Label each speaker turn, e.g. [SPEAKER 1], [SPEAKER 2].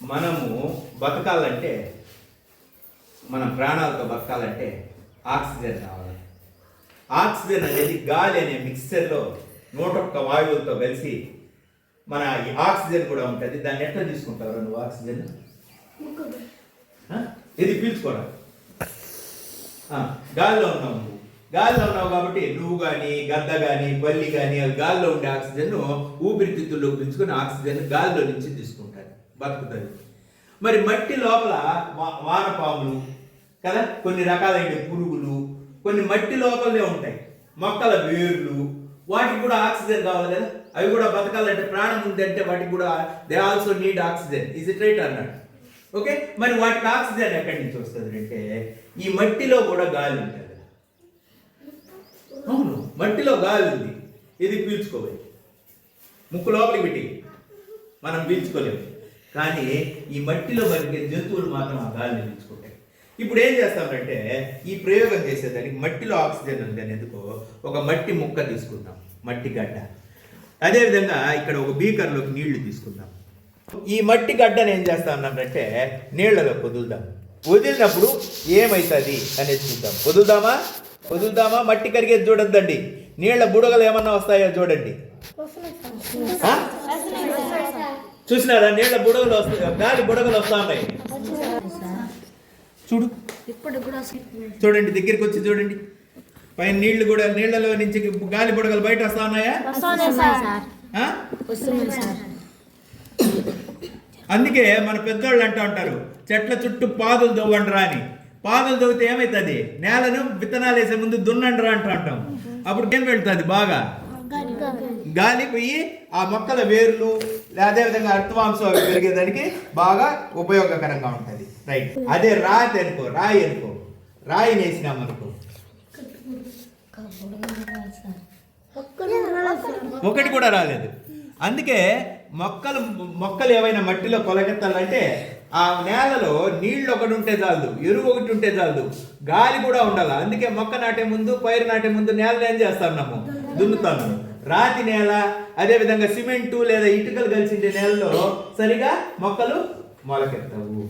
[SPEAKER 1] మనము బతకాలంటే, మన ప్రాణాలతో బతకాలంటే ఆక్సిజన్ కావాలి. ఆక్సిజన్ అనేది గాలి అనే మిక్స్చర్లో 101 వాయువులతో కలిసి మన ఈ ఆక్సిజన్ కూడా ఉంటుంది. దాన్ని ఎట్లా తీసుకుంటావు నువ్వు ఆక్సిజన్? ఇది పీల్చుకోరా. గాలిలో ఉన్నావు, గాలిలో ఉన్నావు కాబట్టి నువ్వు కానీ గద్ద కానీ బల్లి కానీ అవి గాలిలో ఉండే ఆక్సిజన్ ఊపిరితిత్తుల్లో పీల్చుకొని ఆక్సిజన్ గాలిలో నుంచి తీసుకుంటారు, బతుకుతుంది. మరి మట్టి లోపల వానపాములు కదా, కొన్ని రకాలైన పురుగులు కొన్ని మట్టి లోపలనే ఉంటాయి, మొక్కల వేర్లు, వాటికి కూడా ఆక్సిజన్ కావాలి కదా. అవి కూడా బతకాలంటే, ప్రాణం ఉందంటే వాటికి కూడా they also need oxygen. Is it right అన్నాడు? ఓకే, మరి వాటికి ఆక్సిజన్ ఎక్కడి నుంచి వస్తుంది అంటే ఈ మట్టిలో కూడా గాలి ఉంటుంది. అవును, మట్టిలో గాలి ఉంది, ఇది పీల్చుకోవాలి. ముక్కు లోపలికి పెట్టి మనం పీల్చుకోలేము, కానీ ఈ మట్టిలో బతికే జంతువులు మాత్రం ఆ గాలిని పీల్చుకుంటాయి. ఇప్పుడు ఏం చేస్తామంటే ఈ ప్రయోగం చేసేదానికి మట్టిలో ఆక్సిజన్ ఉంది అనేందుకు ఒక మట్టి ముక్క తీసుకుందాం, మట్టి గడ్డ. అదేవిధంగా ఇక్కడ ఒక బీకర్లోకి నీళ్లు తీసుకుందాం. ఈ మట్టి గడ్డను ఏం చేస్తా ఉన్నామంటే నీళ్లలో వదులుదాం. వదిలినప్పుడు ఏమవుతుంది అనేది చూద్దాం. వదులుదామా? మట్టి కరిగేది చూడొద్దండి. నీళ్ల బుడగలు ఏమన్నా వస్తాయో చూడండి. చూసినారా? నీళ్ల బుడగలు వస్తాయి, గాలి బుడగలు వస్తా ఉన్నాయి. చూడండి, దగ్గరికి వచ్చి చూడండి. పైన నీళ్లు కూడా, నీళ్లలో నుంచి గాలి బుడగలు బయట వస్తా ఉన్నాయా? అందుకే మన పెద్దోళ్ళు అంటూ ఉంటారు, చెట్ల చుట్టూ పాదులు దవ్వండిరా అని. పాదులు దవ్వితే ఏమవుతుంది? నేలను విత్తనాలు వేసే ముందు దున్నండిరా అంటూ అంటాం. అప్పుడు ఏం వెళ్తుంది? బాగా గాలి పోయి ఆ మొక్కల వేర్లు అదేవిధంగా అర్థవాంశం పెరిగేదానికి బాగా ఉపయోగకరంగా ఉంటుంది. రైట్. అదే రాయి అనుకో, రాయిని వేసినామనుకో ఒకటి కూడా రాలేదు. అందుకే మొక్కలు ఏవైనా మట్టిలో కొలగెత్తాలంటే ఆ నేలలో నీళ్లు ఒకటి ఉంటే చాలు, ఎరువు ఒకటి ఉంటే చాలు, గాలి కూడా ఉండాలి. అందుకే మొక్క నాటే ముందు, పైరు నాటే ముందు నేలను ఏం చేస్తున్నాము? దున్నుతాము. రాతి నేల, అదేవిధంగా సిమెంటు లేదా ఇటుకలు కలిసిండే నేలలో సరిగా మొక్కలు మొలకెత్తవు.